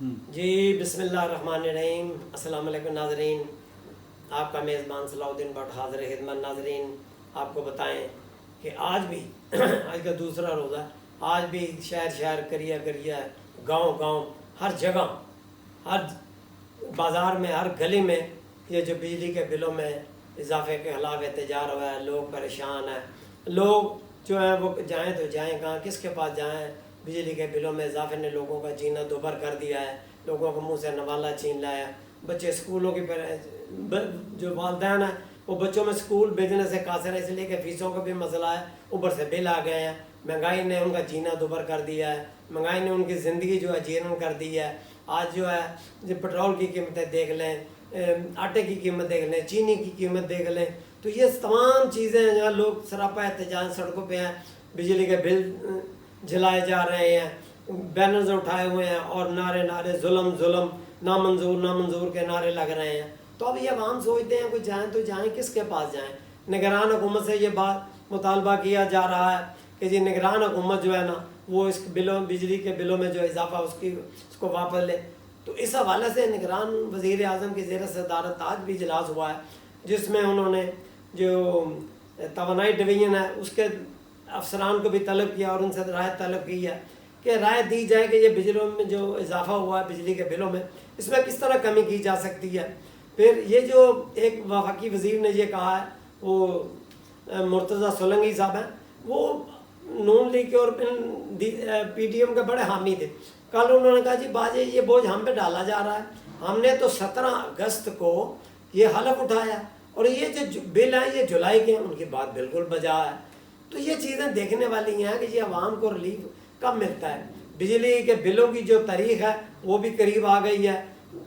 جی بسم اللہ الرحمن الرحیم. السلام علیکم ناظرین. آپ کا میزبان صلاح الدین بٹ حاضر خدمت. ناظرین آپ کو بتائیں کہ آج بھی آج کا دوسرا روزہ، آج بھی شہر شہر کریا گاؤں گاؤں ہر جگہ، ہر بازار میں، ہر گلی میں یہ جو بجلی کے بلوں میں اضافے کے خلاف احتجاج ہوا ہے. لوگ پریشان ہیں. لوگ جو ہیں وہ جائیں تو جائیں کہاں، کس کے پاس جائیں. بجلی کے بلوں میں اضافے نے لوگوں کا جینا دوبھر کر دیا ہے. لوگوں کو منہ سے نوالا چھین لایا. بچے اسکولوں کی جو والدین ہیں وہ بچوں میں اسکول بھیجنے سے قاصر ہے، اس لیے کہ فیسوں کا بھی مسئلہ ہے، اوپر سے بل آ گئے ہیں. مہنگائی نے ان کا جینا دوبھر کر دیا ہے. مہنگائی نے ان کی زندگی جو ہے جیرن کر دی ہے. آج جو ہے جو پٹرول کی قیمتیں دیکھ لیں، آٹے کی قیمت دیکھ لیں، چینی کی قیمت دیکھ لیں، تو یہ تمام چیزیں جو ہے لوگ سراپا احتجاج سڑکوں پہ ہیں. بجلی کے بل جلائے جا رہے ہیں، بینرز اٹھائے ہوئے ہیں اور نعرے ظلم ظلم، نامنظور کے نعرے لگ رہے ہیں. تو اب یہ عوام سوچتے ہیں کہ جائیں تو جائیں، کس کے پاس جائیں. نگران حکومت سے یہ بات مطالبہ کیا جا رہا ہے کہ جی نگران حکومت جو ہے نا وہ اس بجلی کے بلوں میں جو اضافہ اس کو واپس لے. تو اس حوالے سے نگران وزیر اعظم کی زیر صدارت آج بھی اجلاس ہوا ہے، جس میں انہوں نے جو توانائی ڈویژن ہے اس کے افسران کو بھی طلب کیا اور ان سے رائے طلب کی ہے کہ رائے دی جائے کہ یہ بجلیوں میں جو اضافہ ہوا ہے بجلی کے بلوں میں، اس میں کس طرح کمی کی جا سکتی ہے. پھر یہ جو ایک وفاقی وزیر نے یہ کہا ہے، وہ مرتضیٰ سولنگی صاحب ہیں، وہ نون لیگ کے اور پی ٹی ایم کے بڑے حامی تھے. کل انہوں نے کہا جی باجی یہ بوجھ ہم پہ ڈالا جا رہا ہے، ہم نے تو 17 اگست کو یہ حلف اٹھایا اور یہ جو بل ہیں یہ جولائی کے ہیں. ان کی بات بالکل بجا ہے. تو یہ چیزیں دیکھنے والی ہیں کہ یہ عوام کو ریلیف کب ملتا ہے. بجلی کے بلوں کی جو تاریخ ہے وہ بھی قریب آ گئی ہے.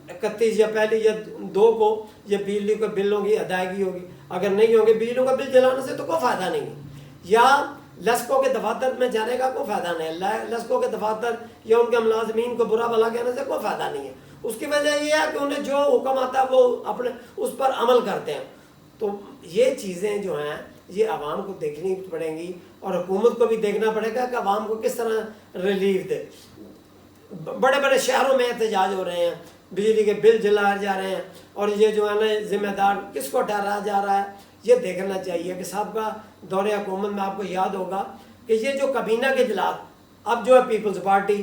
31 یا 1 یا 2 کو یہ بجلی کے بلوں کی ادائیگی ہوگی. اگر نہیں ہوگی بجلی کا بل جلانے سے تو کوئی فائدہ نہیں ہے، یا لسکوں کے دفاتر میں جانے کا کوئی فائدہ نہیں ہے. لسکوں کے دفاتر یا ان کے ملازمین کو برا بھلا کہنے سے کوئی فائدہ نہیں ہے. اس کی وجہ یہ ہے کہ انہیں جو حکم آتا ہے وہ اپنے اس پر عمل کرتے ہیں. تو یہ چیزیں جو ہیں یہ عوام کو دیکھنی پڑیں گی اور حکومت کو بھی دیکھنا پڑے گا کہ عوام کو کس طرح ریلیف دے. بڑے بڑے شہروں میں احتجاج ہو رہے ہیں، بجلی کے بل جلائے جا رہے ہیں، اور یہ جو ہے نا ذمہ دار کس کو ٹھہرایا جا رہا ہے. یہ دیکھنا چاہیے کہ صاحب کا دور حکومت میں آپ کو یاد ہوگا کہ یہ جو کابینہ کے اجلاس اب جو ہے peoples party,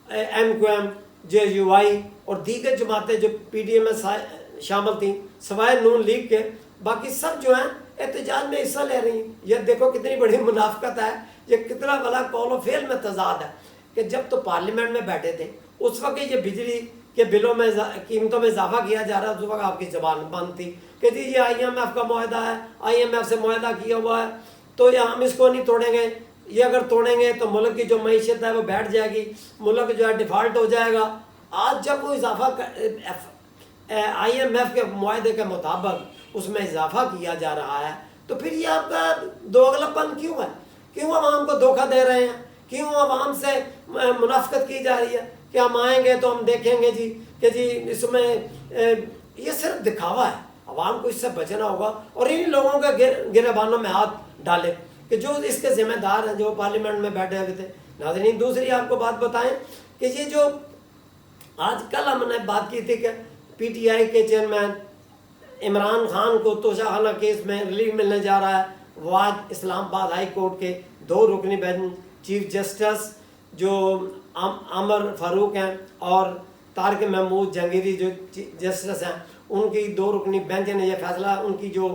M Q M, J U I اور دیگر جماعتیں جو پی ڈی ایم میں شامل تھیں سوائے نون لیگ کے، باقی سب جو ہیں احتجاج میں حصہ لے رہی ہیں. یہ دیکھو کتنی بڑی منافقت ہے، یہ کتنا بڑا قول و فعل میں تضاد ہے کہ جب تو پارلیمنٹ میں بیٹھے تھے اس وقت یہ بجلی کے بلوں میں قیمتوں میں اضافہ کیا جا رہا ہے، اس وقت آپ کی زبان بند تھی کہ جی یہ آئی ایم ایف کا معاہدہ ہے، آئی ایم ایف سے معاہدہ کیا ہوا ہے تو یہ ہم اس کو نہیں توڑیں گے. یہ اگر توڑیں گے تو ملک کی جو معیشت ہے وہ بیٹھ جائے گی، ملک جو ہے ڈیفالٹ ہو جائے گا. آج جب وہ اضافہ آئی ایم ایف کے معاہدے کے مطابق اس میں اضافہ کیا جا رہا ہے تو پھر یہ آپ کا دو اگلا پن کیوں ہے؟ کیوں عوام کو دھوکہ دے رہے ہیں؟ کیوں عوام سے منافقت کی جا رہی ہے کہ ہم آئیں گے تو ہم دیکھیں گے جی کہ جی اس میں یہ صرف دکھاوا ہے. عوام کو اس سے بچنا ہوگا اور ان لوگوں کے گریبانوں میں ہاتھ ڈالے کہ جو اس کے ذمہ دار ہیں، جو پارلیمنٹ میں بیٹھے ہوئے تھے. ناظرین دوسری آپ کو بات بتائیں کہ یہ جو آج کل ہم نے بات کی تھی کہ پی ٹی آئی کے چیئرمین عمران خان کو توشہ خانہ کیس میں ریلیف ملنے جا رہا ہے. وہ آج اسلام آباد ہائی کورٹ کے 2 رکنی بینچ چیف جسٹس جو عمر فاروق ہیں اور طارق محمود جہانگیری جو جسٹس ہیں، ان کی 2 رکنی بینچ نے یہ فیصلہ ان کی جو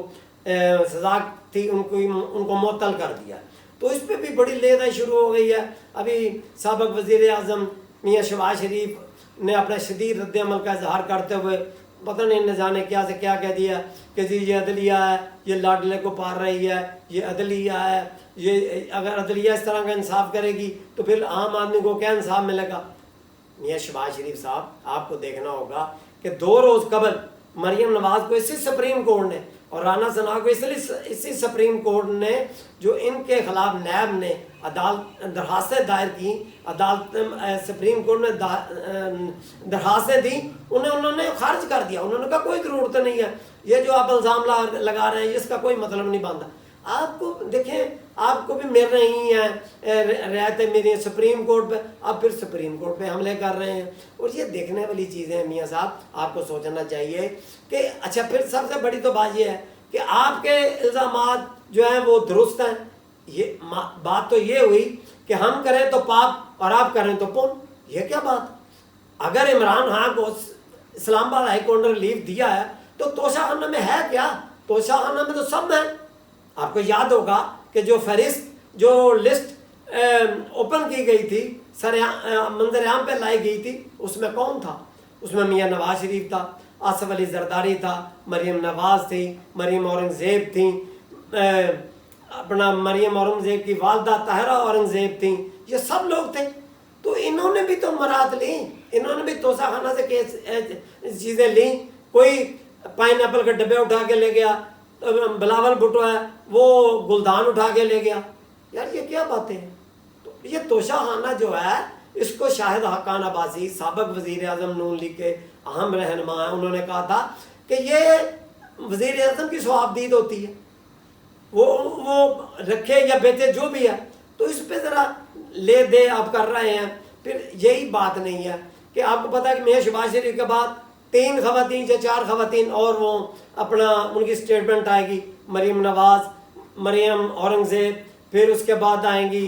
سزا تھی ان کو معطل کر دیا. تو اس پہ بھی بڑی لیدائی شروع ہو گئی ہے. ابھی سابق وزیر اعظم میاں شہباز شریف نے اپنا شدید رد عمل کا اظہار کرتے ہوئے پتہ نہیں نہ جانے کیا سے کیا کہہ دیا کہ جی یہ عدلیہ ہے، یہ لاڈلے کو پار رہی ہے، یہ عدلیہ ہے، یہ اگر عدلیہ اس طرح کا انصاف کرے گی تو پھر عام آدمی کو کیا انصاف ملے گا. میاں شہباز شریف صاحب آپ کو دیکھنا ہوگا کہ 2 روز قبل مریم نواز کو اسی سپریم کورٹ نے اور رانا ثنا کو اسی سپریم کورٹ نے جو ان کے خلاف نیب نے درخواستیں دائر کی، عدالت سپریم کورٹ نے درخواستیں دی، انہوں نے خارج کر دیا. انہوں نے کہا کوئی ضرورت نہیں ہے، یہ جو آپ الزام لگا رہے ہیں اس کا کوئی مطلب نہیں بنتا. آپ کو دیکھیں آپ کو بھی مل رہی ہیں رعایتیں میری سپریم کورٹ پہ، آپ پھر سپریم کورٹ پہ حملے کر رہے ہیں، اور یہ دیکھنے والی چیزیں ہیں میاں صاحب، آپ کو سوچنا چاہیے کہ اچھا پھر سب سے بڑی تو بات یہ ہے کہ آپ کے الزامات جو ہیں وہ درست ہیں. یہ بات تو یہ ہوئی کہ ہم کریں تو پاپ اور آپ کریں تو پن، یہ کیا بات؟ اگر عمران خان کو اسلام آباد ہائی کورٹ نے ریلیف دیا ہے تو توشہ خانہ میں ہے کیا؟ توشہ خانہ میں تو سب ہیں. آپ کو یاد ہوگا کہ جو فہرست جو لسٹ اوپن کی گئی تھی، منظر عام پہ لائی گئی تھی، اس میں کون تھا؟ اس میں میاں نواز شریف تھا، آصف علی زرداری تھا، مریم نواز تھی، مریم اورنگزیب تھیں، اپنا مریم اورنگزیب کی والدہ طاہرہ اورنگزیب تھیں، یہ سب لوگ تھے. تو انہوں نے بھی تو مراد لیں، انہوں نے بھی توشہ خانہ سے چیزیں لیں. کوئی پائن ایپل کے ڈبے اٹھا کے لے گیا، بلاول بھٹو ہے وہ گلدان اٹھا کے لے گیا. یار یہ کیا باتیں ہیں؟ تو یہ توشہ خانہ جو ہے اس کو شاہد حقان عباسی سابق وزیر اعظم نون لیگ کے اہم رہنما ہیں، انہوں نے کہا تھا کہ یہ وزیر اعظم کی صحابدید ہوتی ہے، وہ رکھے یا بیچے جو بھی ہے، تو اس پہ ذرا لے دے آپ کر رہے ہیں. پھر یہی بات نہیں ہے کہ آپ کو پتا ہے کہ میاں شہباز شریف کے بعد 3 خواتین یا 4 خواتین اور وہ اپنا ان کی اسٹیٹمنٹ آئے گی، مریم نواز، مریم اورنگزیب، پھر اس کے بعد آئیں گی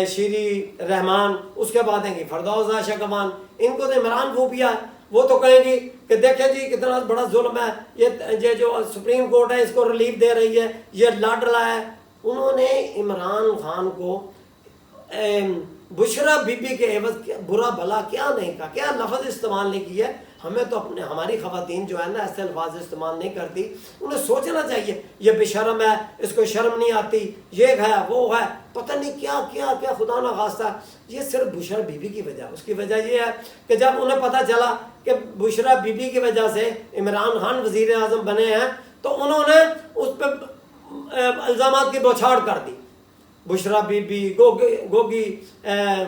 شیری رحمان، اس کے بعد آئیں گی فردوس عائشہ کمان. ان کو تو عمران پھوپھیا ہے، وہ تو کہیں گی کہ دیکھیں جی کتنا بڑا ظلم ہے، یہ جو سپریم کورٹ ہے اس کو ریلیف دے رہی ہے، یہ لا ڈلا ہے. انہوں نے عمران خان کو بشرا بی بی کے عوض برا بھلا کیا نہیں کہا، کیا لفظ استعمال نہیں کیا. ہمیں تو ہماری خواتین جو ہے نا ایسے الفاظ استعمال نہیں کرتی. انہیں سوچنا چاہیے یہ بے شرم ہے، اس کو شرم نہیں آتی، یہ ہے وہ ہے، پتہ نہیں کیا کیا کیا خدا نہ خواستہ. یہ صرف بشرا بی بی کی وجہ، اس کی وجہ یہ ہے کہ جب انہیں پتہ چلا کہ بشرا بی بی کی وجہ سے عمران خان وزیر اعظم بنے ہیں تو انہوں نے اس پہ الزامات کی بوچھاڑ کر دی. بشرا بی بی، گوگی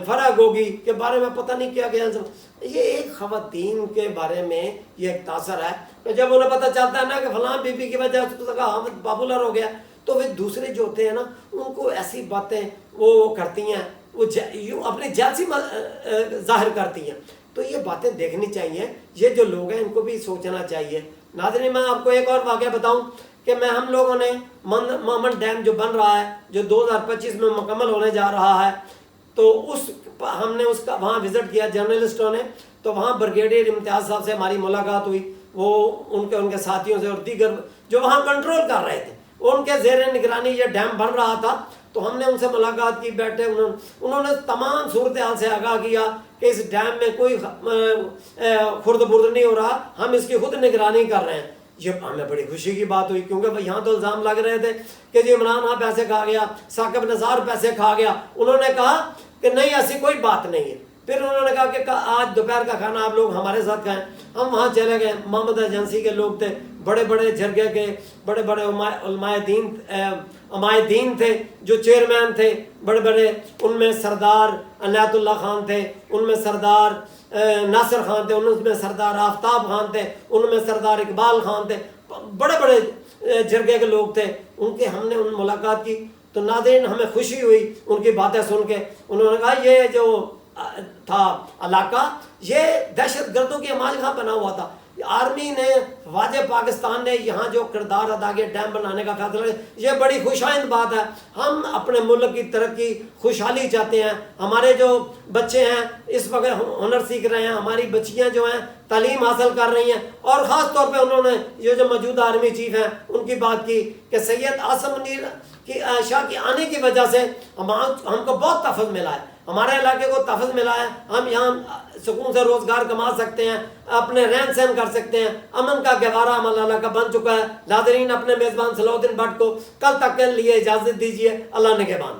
فرح گوگی کے بارے میں پتہ نہیں کیا گیا. یہ ایک خواتین کے بارے میں یہ ایک تاثر ہے کہ جب انہیں پتہ چلتا ہے نا کہ فلاں بی بی کی وجہ سے اس کا حامد پاپولر ہو گیا، تو پھر دوسرے جو ہوتے ہیں نا ان کو ایسی باتیں وہ کرتی ہیں، وہ اپنی جیلسی ظاہر کرتی ہیں. تو یہ باتیں دیکھنی چاہیے، یہ جو لوگ ہیں ان کو بھی سوچنا چاہیے. ناظرین میں آپ کو ایک اور واقعہ بتاؤں کہ ہم لوگوں نے مامن ڈیم جو بن رہا ہے، جو 2025 میں مکمل ہونے جا رہا ہے، تو ہم نے اس کا وہاں وزٹ کیا جرنلسٹوں نے. تو وہاں بریگیڈیئر امتیاز صاحب سے ہماری ملاقات ہوئی، وہ ان کے ساتھیوں سے اور دیگر جو وہاں کنٹرول کر رہے تھے، ان کے زیر نگرانی یہ ڈیم بن رہا تھا. تو ہم نے ان سے ملاقات کی، بیٹھے، انہوں نے تمام صورتحال سے آگاہ کیا کہ اس ڈیم میں کوئی خرد برد نہیں ہو رہا، ہم اس کی خود نگرانی کر رہے ہیں. یہ ہمیں بڑی خوشی کی بات ہوئی، کیونکہ یہاں تو الزام لگ رہے تھے کہ جی عمران خان پیسے کھا گیا، ثاقب نثار پیسے کھا گیا. انہوں نے کہا کہ نہیں ایسی کوئی بات نہیں ہے. پھر انہوں نے کہا کہ آج دوپہر کا کھانا آپ لوگ ہمارے ساتھ کھائیں. ہم وہاں چلے گئے، محمد ایجنسی کے لوگ تھے، بڑے بڑے جرگے کے بڑے بڑے علماء دین تھے جو چیئرمین تھے بڑے بڑے، ان میں سردار عنایت اللہ خان تھے، ان میں سردار ناصر خان تھے، ان میں سردار آفتاب خان تھے، ان میں سردار اقبال خان تھے، بڑے بڑے جرگے کے لوگ تھے. ان کے ہم نے ان ملاقات کی. تو ناظرین ہمیں خوشی ہوئی ان کی باتیں سن کے. انہوں نے کہا یہ جو تھا علاقہ یہ دہشت گردوں کی ہماج خاں بنا ہوا تھا. آرمی نے، فوج پاکستان نے یہاں جو کردار ادا کیا ڈیم بنانے کا فیصلہ، یہ بڑی خوشائند بات ہے. ہم اپنے ملک کی ترقی خوشحالی چاہتے ہیں. ہمارے جو بچے ہیں اس وقت ہنر سیکھ رہے ہیں، ہماری بچیاں جو ہیں تعلیم حاصل کر رہی ہیں، اور خاص طور پہ انہوں نے یہ جو موجودہ آرمی چیف ہیں ان کی بات کی کہ سید عاصم منیر کی شاہ کے آنے کی وجہ سے ہم کو بہت تحفظ ملا ہے، ہمارے علاقے کو تحفظ ملا ہے. ہم یہاں سکون سے روزگار کما سکتے ہیں، اپنے رہن سہن کر سکتے ہیں، امن کا گہوارہ ہم اللہ کا بن چکا ہے. ناظرین اپنے میزبان صلاح الدین بٹ کو کل تک کے لیے اجازت دیجیے. اللہ نگہبان.